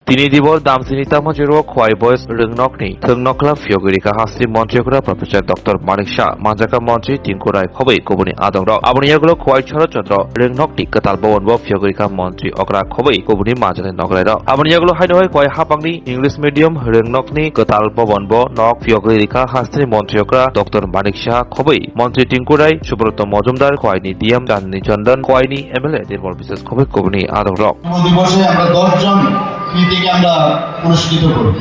Tini dibor dam sini tamo jero khwai boys ringnokni thungnokla fiogirika hasti মন্ত্রীরা professor doctor মানিক শাহ মানজাকা মন্ত্রী তিনকুরাই খবই কবনি আদংর আবনিয়াগুলো খোয়াই শরৎচন্দ্র রিংনকনি কাতাল বন ব ফিogirika মন্ত্রী অকরা খবই কবনি মাজানে নগরাইর আবনিয়াগুলো হাইনহই কয় হাপাংনি ইংলিশ মিডিয়াম রিংনকনি কাতাল বন ব নক ফিogirika হাস্তি মন্ত্রী অকরা ডক্টর মানিক শাহ খবই মন্ত্রী তিনকুরাই সুব্রত মজুমদার খোয়াইনি ডিএম চাঁদনী চন্দন খোয়াইনি এমএলএ নির্মল বিশেষ খবই কবনি আদংর দিবসে আমরা 10 জন কৃতিকে আমরা পুরস্কৃত করি।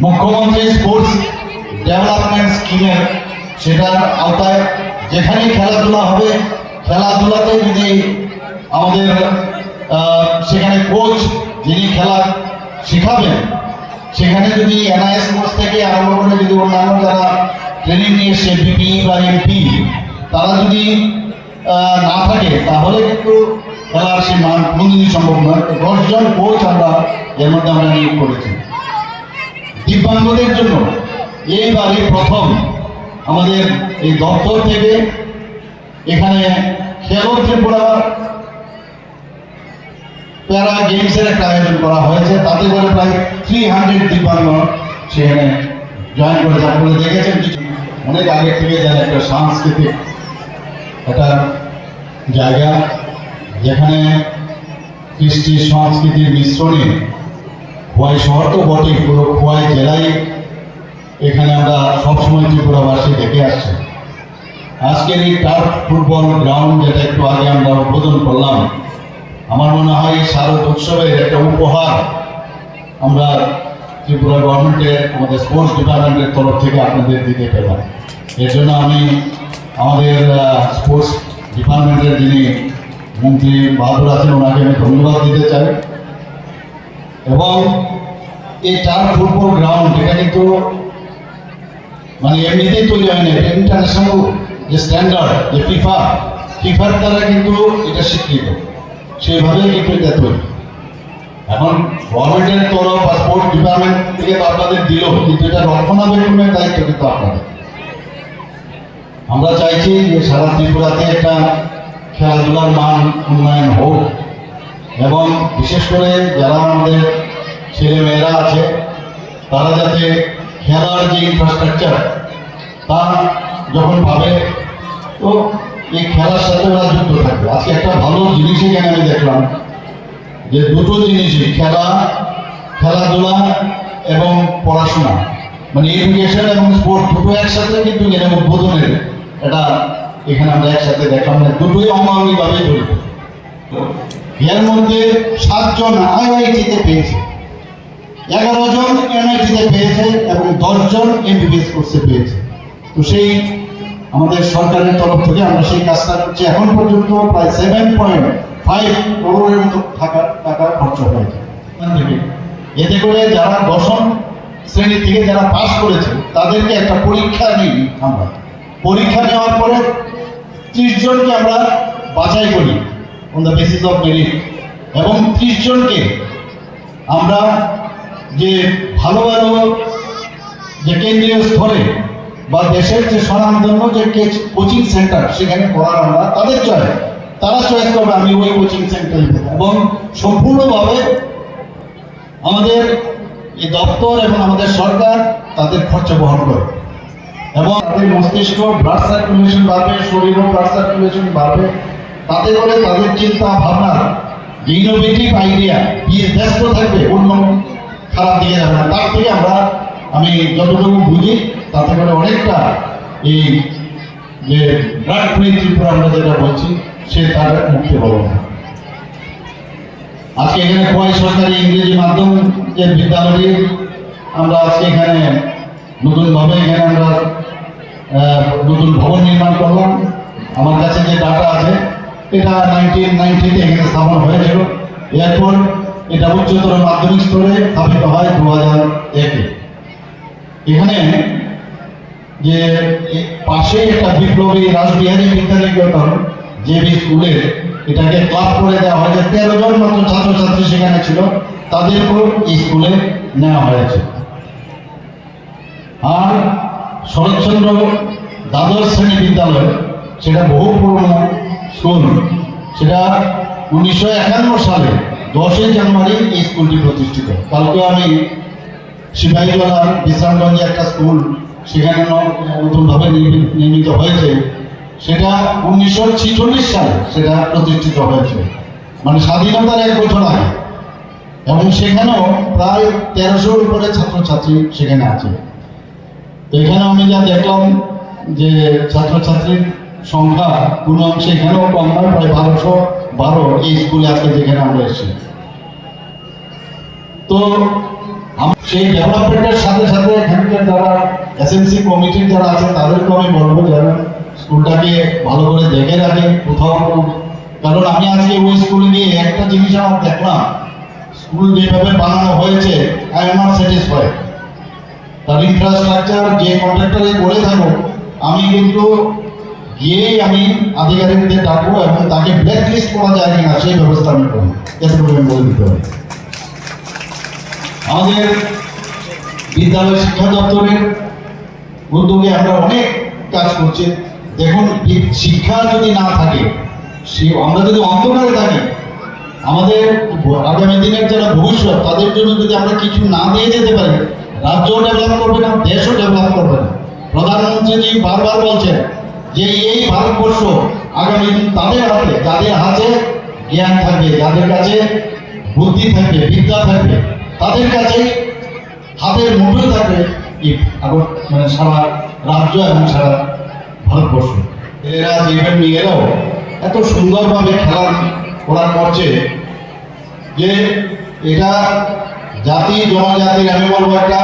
মুখ্যমন্ত্রী স্পোর্টস ডেভেলপমেন্ট স্কিমের সেটার আওতায় যেখানে খেলাধুলা হবে খেলাধুলাতে যদি আমাদের সেখানে কোচ যিনি খেলা শেখাবেন সেখানে যদি এনআইএস কোচ থেকে আরম্ভ করে যদি অন্যান্য যারা ট্রেনিং নিয়ে এসে বিপি বা এমপি তারা যদি না থাকে তাহলে কিন্তু খেলার সেই মান কোনদিনই সম্ভব নয়। 10 জন কোচ আমরা এর মধ্যে আমরা নিয়োগ করেছি। দিব্যাঙ্গদের জন্য এইবারই প্রথম আমাদের এই দপ্তর থেকে এখানে খেলো ত্রিপুরা প্যারা গেমসের একটা আয়োজন করা হয়েছে। তাতে করে প্রায় 300 দিব্যাঙ্গ সেখানে জয়েন করেছে। আপনারা দেখেছেন কিছু অনেক আগে থেকে যারা একটা সাংস্কৃতিক একটা জায়গা যেখানে কৃষ্টি সংস্কৃতির মিশ্রণে খোয়াই শহর তো বটে, পুরো খোয়াই জেলায় এখানে আমরা সবসময় ত্রিপুরাবাসী দেখে আসছি। আজকের এই টার্ফ ফুটবল গ্রাউন্ড যেটা একটু আগে আমরা উদ্বোধন করলাম, আমার মনে হয় শারদ উৎসবের একটা উপহার আমরা ত্রিপুরা গভর্নমেন্টের আমাদের স্পোর্টস ডিপার্টমেন্টের তরফ থেকে আপনাদের দিতে পেলাম। এর জন্য আমি আমাদের স্পোর্টস ডিপার্টমেন্টের যিনি মন্ত্রী বাহাদুর আছেন ওনাকে আমি ধন্যবাদ দিতে চাই। এবং এই টার্ফ ফুটবল গ্রাউন্ড এটা কিন্তু মানে এমনিতেই তৈরি হয় না, এটা ইন্টারন্যাশনাল যে স্ট্যান্ডার্ড যে ফিফার দ্বারা কিন্তু এটা স্বীকৃত, সেইভাবেই কিন্তু এটা তৈরি। এখন গভর্নমেন্টের তরফ বা স্পোর্টস ডিপার্টমেন্ট থেকে তো আপনাদের দিল, কিন্তু এটা রক্ষণাবেক্ষণের দায়িত্ব কিন্তু আপনাদের। আমরা চাইছি যে সারা ত্রিপুরাতে একটা খেলাধুলার মান উন্নয়ন হোক এবং বিশেষ করে যারা আমাদের ছেলে মেয়েরা আছে তারা যাতে খেলার যে ইনফ্রাস্ট্রাকচার তা যখন পাবে তো এই খেলার সাথে ওরা যুক্ত থাকবে। আজকে একটা ভালো জিনিস এখানে আমি দেখলাম যে দুটো জিনিসই খেলাধুলা এবং পড়াশোনা মানে এডুকেশন এবং স্পোর্ট দুটো একসাথে কিন্তু এখানে উদ্বোধনের এটা এখানে আমরা একসাথে দেখলাম না, দুটোই অঙ্গাঙ্গিভাবে জড়িত। এর মধ্যে 7 জন আইআইটিতে পেয়েছে, 11 জন এনআইটিতে পেয়েছে এবং 10 জন এমবিবিএস কোর্সে পেয়েছে। তো সেই আমাদের সরকারের তরফ থেকে আমরা সেই কাজটা করছি। এখন পর্যন্ত প্রায় 7.5 করোড়ের মতো টাকা খরচ হয়েছে। এতে করে যারা 10ম শ্রেণী থেকে যারা পাস করেছে তাদেরকে একটা পরীক্ষা নিই আমরা। পরীক্ষা নেওয়ার পরে 30 জনকে আমরা বাছাই করি on the basis of merit এবং 30 জনকে আমরা যে ভালো ভালো যে কেন্দ্রীয় স্তরে বা দেশের যে স্বনামধন্য যে কোচিং সেন্টার সেখানে পড়ার আমরা তাদের তারা চয়েস করবে আমি ওই কোচিং সেন্টারে এবং সম্পূর্ণভাবে আমাদের এই দপ্তর এবং আমাদের সরকার তাদের খরচা বহন করে এবং তাদের মস্তিষ্ক ব্লাড সার্কুলেশন বাড়বে, শরীরও ব্লাড সার্কুলেশন বাড়বে। তাতে করে তাদের চিন্তা ভাবনা ইনোভেটিভ আইডিয়া ব্যস্ত থাকবে, অন্য খারাপ দিকে যাবে না। তার থেকে আমি যতটুকু বুঝি তাতে করে অনেকটা এই যে ড্রাগ ফ্রি ত্রিপুরা আমরা যেটা বলছি সে তার মুক্তি হবে না। আজকে এখানে খোয়াই সরকারি ইংরেজি মাধ্যম যে বিদ্যালয়ে আমরা আজকে এখানে নতুনভাবে এখানে আমরা নতুন ভবন নির্মাণ করলাম। আমার কাছে যে ডাটা আছে এটা 1990-তে এখানে স্থাপন হয়েছিল। এরপর এটা উচ্চতর মাধ্যমিক স্তরে স্থাপিত হয় 2001-এ। এখানে যে পাশে একটা বিপ্লবী রাসবিহারী বিদ্যানিকেতন জেবি স্কুলে এটাকে ক্লাব করে দেওয়া হয়েছে। 13 জন মাত্র ছাত্রছাত্রী সেখানে ছিল, তাদেরকেও এই স্কুলে নেওয়া হয়েছে। আর শরৎচন্দ্র দ্বাদশ শ্রেণী বিদ্যালয় সেটা বহু পুরনো স্কুল, সেটা 1951 সালে 10 জানুয়ারি এই স্কুলটি প্রতিষ্ঠিত। কালকে আমি সিপাহীজলা বিশ্রামগঞ্জে একটা স্কুল সেখানে নতুনভাবে নির্মিত হয়েছে, সেটা 1946 সালে সেটা প্রতিষ্ঠিত হয়েছে, মানে স্বাধীনতার 1 বছর আগে। এবং সেখানেও প্রায় 1300-র উপরে ছাত্রছাত্রী সেখানে আছে। তো এখানে আমি যা দেখলাম যে ছাত্রছাত্রীর সংখ্যা কোনো অংশে এখানেও কম নয়, প্রায় 1212 এই স্কুলে আজকে যেখানে আমরা এসেছি। তো সেই ডেভেলপমেন্টের সাথে সাথে এখানকার যারা এসএমসি কমিটির যারা আছে তাদেরকে আমি বলবো যারা স্কুলটাকে ভালো করে দেখে রাখে কোথাও, কারণ আমি আজকে ওই স্কুলে গিয়ে একটা জিনিস আমার দেখলাম, স্কুল যেভাবে বানানো হয়েছে আই এম নট স্যাটিসফাইড। তার ইনফ্রাস্ট্রাকচার যে কন্ট্রাক্টরে করে থাকো, আমি কিন্তু গিয়েই আমি আধিকারিকদের ডাকবো এবং তাকে ব্ল্যাক লিস্ট করা যায় কিনা সেই ব্যবস্থা আমি করবো, এতটুকু আমি বলে দিতে পারি। আমাদের বিদ্যালয় শিক্ষা দপ্তরের উদ্যোগে আমরা অনেক কাজ করছি। দেখুন, শিক্ষা যদি না থাকে, আমরা যদি অন্ধকারে থাকি, আমাদের আগামী দিনের যারা ভবিষ্যৎ তাদের জন্য যদি আমরা কিছু না দিয়ে যেতে পারি, রাজ্যও ডেভেলপ করবে না, দেশও ডেভেলপ করবে না। প্রধানমন্ত্রীজি বারবার বলছেন যে এই ভারতবর্ষ আগামী দিন তাদের হাতে, যাদের হাতে জ্ঞান থাকবে, যাদের কাছে বুদ্ধি থাকবে, বিদ্যা থাকবে, তাদের কাছে হাতের মুঠোয় থাকবে মানে সারা রাজ্য এবং সারা ভারতবর্ষ। এরা ইভেন মেয়েরাও এত সুন্দরভাবে খেলা ওরা করছে যে এটা জাতি জনজাতির, আমি বলবো একটা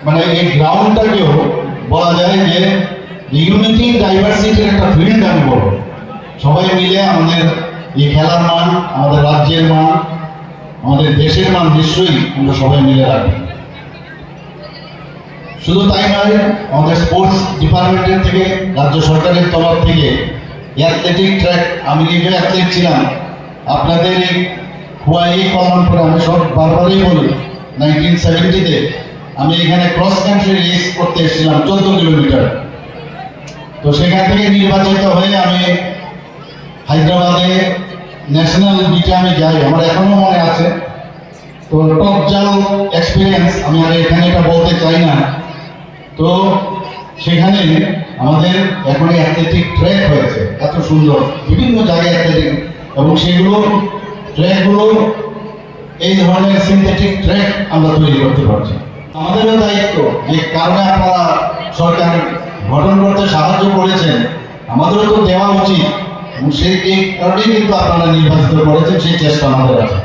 মানে এই গ্রাউন্ডটাকেও বলা যায় যে ইউনিটি ডাইভার্সিটির একটা ফিল্ড আমি বলবো। সবাই মিলে আমাদের এই খেলার মান, আমাদের রাজ্যের মান, আমাদের দেশের মান নিশ্চয়ই আমরা সবাই মিলে রাখবো। শুধু তাই নয়, আমাদের স্পোর্টস ডিপার্টমেন্টের থেকে, রাজ্য সরকারের তরফ থেকে অ্যাথলেটিক ট্র্যাক, আমি নিজে অ্যাথলেট ছিলাম, আপনাদের এই হুয়াই কল্যাণপুরে আমি সব বারবারই বলি 1970-তে আমি এখানে ক্রস কান্ট্রি রেস করতে এসেছিলাম 14 কিলোমিটার। তো সেখান থেকে নির্বাচিত হয়ে আমি হায়দ্রাবাদে ন্যাশনাল মিটে আমি যাই, আমার এখনো মনে আছে। তো টপ জাল এক্সপিরিয়েন্স, আমি আর এখানে এটা বলতে চাই না। তো সেখানে আমাদের এখন অ্যাথলেটিক ট্র্যাক হয়েছে এত সুন্দর, বিভিন্ন জায়গায় অ্যাথলেটিক, এবং সেগুলো ট্র্যাকগুলো এই ধরনের সিনথেটিক ট্র্যাক আমরা তৈরি করতে পারছি। আমাদেরও দায়িত্ব, যে কারণে আপনারা সরকার গঠন করতে সাহায্য করেছেন, আমাদেরও তো দেওয়া উচিত, এবং সেই কারণেই কিন্তু আপনারা নির্বাচিত করেছেন, সেই চেষ্টা আমাদের আছে।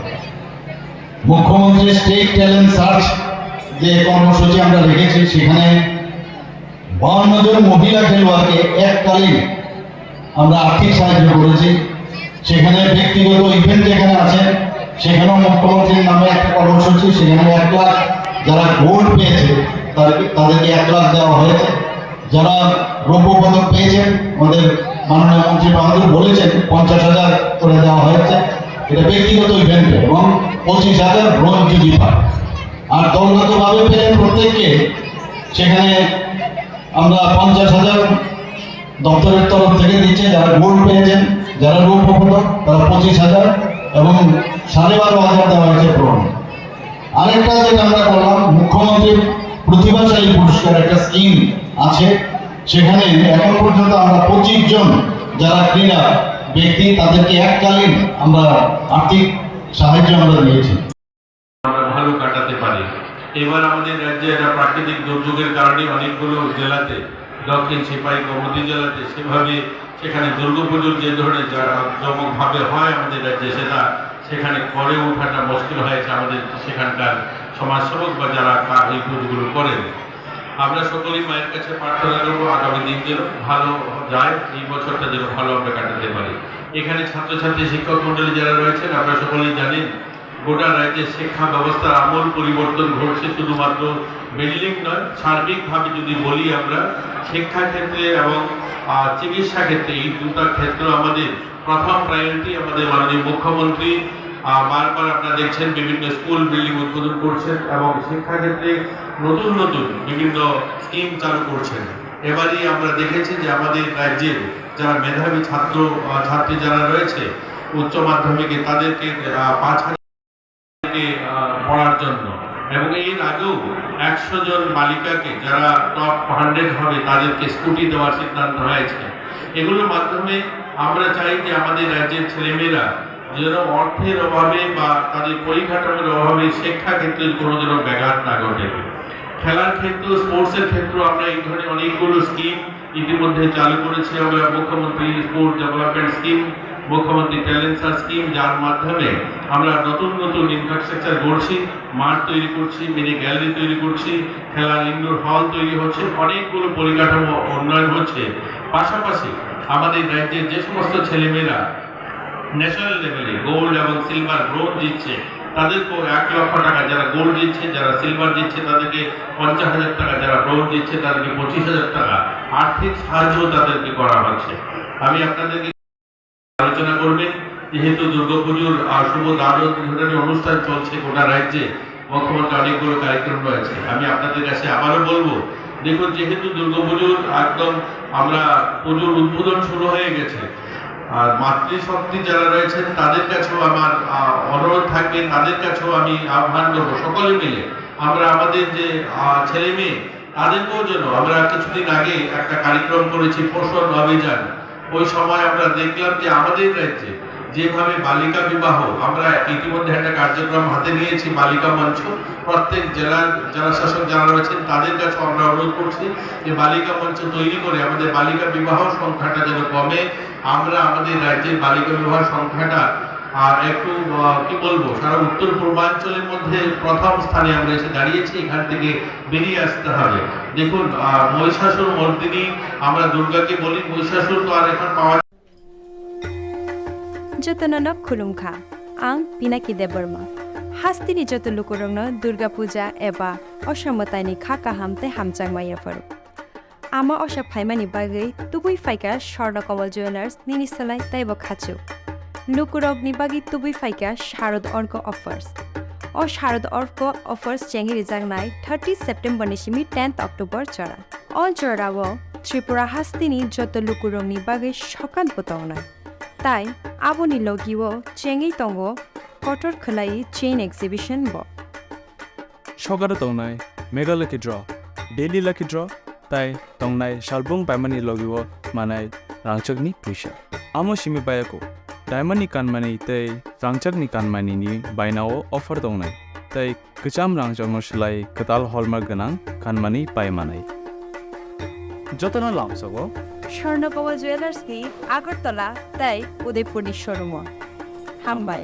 মুখ্যমন্ত্রী স্টেট ট্যালেন্ট সার্চ যে কর্মসূচি আমরা রেখেছি, সেখানে 52 জন মহিলা খেলোয়াড়কে এককালীন আমরা আর্থিক সাহায্য করেছি। সেখানে ব্যক্তিগত ইভেন্ট যেখানে আছে সেখানেও মুখ্যমন্ত্রীর নামে একটা কর্মসূচি, সেখানে 1 লাখ যারা গোল্ড পেয়েছে তাদেরকে 1 লাখ দেওয়া হয়েছে। যারা রৌপ্য পদক পেয়েছেন, আমাদের মাননীয় মন্ত্রী বাহাদুর বলেছেন 50,000 করে দেওয়া হয়েছে, এটা ব্যক্তিগত ইভেন্টে, এবং 25,000 ব্রোঞ্জ জুটি পায়। আর দলগতভাবে পেলেন প্রত্যেককে, সেখানে আমরা 50,000 দপ্তরের তরফ থেকে দিচ্ছে, যারা গোল্ড পেয়েছেন, যারা রৌপ্য পদক তারা 25,000, এবং 12,500 দেওয়া হয়েছে ব্রোঞ্জ। আরেকটা যেটা আমরা করলাম, মুখ্যমন্ত্রীর প্রতিভাশালী পুরস্কার একটা স্কিম আছে, সেখানে এখন পর্যন্ত আমরা 25 জন যারা ক্রীড়া ব্যক্তি তাদেরকে এককালীন আমরা আর্থিক সাহায্য আমরা দিয়েছি। আমরা ভালো কাটাতে পারি। এবার আমাদের রাজ্যে একটা প্রাকৃতিক দুর্যোগের কারণে অনেকগুলো জেলাতে, দক্ষিণ সিপাহী গোমতী জেলাতে সেভাবে সেখানে দুর্গাপুজোর যে ধরনের জমকভাবে হয় আমাদের রাজ্যে, সেখানে করে ওঠাটা মুশকিল হয়েছে আমাদের সেখানকার সমাজসেবক বা যারা এই পুজোগুলো করেন। আমরা সকলেই মায়ের কাছে প্রার্থনা করবো আগামী দিন যেন ভালো যায়, এই বছরটা যেন ভালো আমরা কাটাতে পারি। এখানে ছাত্রছাত্রী শিক্ষক মণ্ডলী যারা রয়েছেন, আমরা সকলেই জানেন গোটা রাজ্যে শিক্ষা ব্যবস্থার আমূল পরিবর্তন ঘটছে। শুধুমাত্র বিল্ডিং নয়, সার্বিকভাবে যদি বলি আমরা শিক্ষা ক্ষেত্রে এবং চিকিৎসা ক্ষেত্রে, এই দুটো ক্ষেত্র আমাদের প্রথম প্রায়োরিটি। আমাদের মাননীয় মুখ্যমন্ত্রী বারবার আপনারা দেখছেন বিভিন্ন স্কুল বিল্ডিং উদ্বোধন করছেন এবং শিক্ষাক্ষেত্রে নতুন নতুন বিভিন্ন স্কিম চালু করছেন। এবারই আমরা দেখেছি যে আমাদের রাজ্যের যারা মেধাবী ছাত্রী যারা রয়েছে, উচ্চ মাধ্যমিকে তাদেরকে 5,000 পড়ার জন্য, এবং এর আগেও 100 জন বালিকাকে যারা টপ 100 হবে তাদেরকে স্কুটি দেওয়ার সিদ্ধান্ত হয়েছে। এগুলোর মাধ্যমে আমরা চাই যে আমাদের রাজ্যের ছেলেমেয়েরা যেন অর্থের অভাবে বা তাদের পরিকাঠামোর অভাবে শিক্ষা ক্ষেত্রে কোনো যেন ব্যাঘাত না ঘটে। খেলার ক্ষেত্র, স্পোর্টসের ক্ষেত্রে আমরা এই ধরনের অনেকগুলো স্কিম ইতিমধ্যে চালু করেছি। আমরা মুখ্যমন্ত্রী স্পোর্ট ডেভেলপমেন্ট স্কিম, মুখ্যমন্ত্রী ট্যালেন্ট সার্চ স্কিম, যার মাধ্যমে আমরা নতুন নতুন ইনফ্রাস্ট্রাকচার গড়ছি, মাঠ তৈরি করছি, মিনি গ্যালারি তৈরি করছি, খেলার ইনডোর হল তৈরি হচ্ছে, অনেকগুলো পরিকাঠামো উন্নয়ন হচ্ছে। পাশাপাশি আমাদের রাজ্যের যে সমস্ত ছেলেমেয়েরা ন্যাশনাল লেভেলে গোল্ড এবং সিলভার ব্রোঞ্জ জিতছে তাদেরকেও 1 লক্ষ টাকা, যারা গোল্ড জিতছে, যারা সিলভার জিতছে তাদেরকে 50,000 টাকা, যারা ব্রোঞ্জ জিতছে তাদেরকে 25,000 টাকা আর্থিক সাহায্য তাদেরকে করা হচ্ছে। আমি আপনাদেরকে আলোচনা করবেন, যেহেতু দুর্গাপুজোর শুভ দ্বাদশ উদ্বোধনী অনুষ্ঠান চলছে গোটা রাজ্যে, মুখ্যমন্ত্রী অনেকগুলো কার্যক্রম রয়েছে। আমি আপনাদের কাছে আবারও বলবো, দেখুন যেহেতু দুর্গাপুজোর একদম আমরা পুজোর উদ্বোধন শুরু হয়ে গেছে, আর মাতৃশক্তি যারা রয়েছেন তাদের কাছেও আমার অনুরোধ থাকবে, তাদের কাছেও আমি আহ্বান করবো সকলে মিলে আমরা আমাদের যে ছেলে মেয়ে তাদেরকেও যেন, আমরা কিছুদিন আগে একটা কার্যক্রম করেছি পোষণ অভিযান, ওই সময় আমরা দেখলাম যে আমাদের রাজ্যে যেভাবে বালিকা বিবাহ, আমরা ইতিমধ্যে একটা কার্যক্রম হাতে নিয়েছি বালিকা মঞ্চ, প্রত্যেক জেলার যারা শাসক যারা রয়েছেন তাদের কাছে আমরা অনুরোধ করছি যে বালিকা মঞ্চ তৈরি করে আমাদের বালিকা বিবাহ সংখ্যাটা যেন কমে, আমরা আমাদের রাজ্যের বালিকা বিবাহ সংখ্যাটা একটু কি বলবো, সারা উত্তর পূর্বাঞ্চলের মধ্যে প্রথম স্থানে আমরা এসে দাঁড়িয়েছি, এখান থেকে বেরিয়ে আসতে হবে। দেখুন মহিষাসুর মর্দিনী, আমরা দুর্গাকে বলি, মহিষাসুর তো আর এখন পাওয়া जतनन खुलुमखा आं पिनाकी देबर्मा हास्तिनि जत लुकुरंनो दुर्गा पूजा एबा असमतानि खाका हामते हामचांगमायाफोर आमा अशा फाइमानि बागै तुबुई फाइका स्वर्ण कमल ज्वेलार्स निनिसलाय ताइबो खाचु लुकुरगनि बागै तुबुई फाइका शारद अर्क अफार्स ओ शारद अर्क अफार्स चेंगि रिजांनाय 30 सेप्टेम्बर निसिमि 10 अक्टोबर चरा अल चरावो त्रिपुरा हास्तिनि जत लुकुरंनि बागै सकान बतावनाय তাই আবনি লগিও চেঙ্গি তঙ্গ কটর খলাই চেইন এক্সিবিশন ব সগার তংনাই মেঘালয়কে ড্র ডেলি লাকি ড্র তাই তংনাই শালবং পাইমানি লগিও মানাই রাংচকনি পয়সা আমো সিমি বায়াকো ডায়মন্ডনি কানমানি তাই রাংচকনি কানমানিনি বাইনাও অফার তংনাই তাই কচাম রাংচকনো সেলাই কতাল হলমার্ক গোনাं কানমানি পাইমানাই যতনা লামসগো স্বর্ণকমল জুয়েলার্সনি আগরতলা তাই উদয়পুরনি শোরুম হামবাই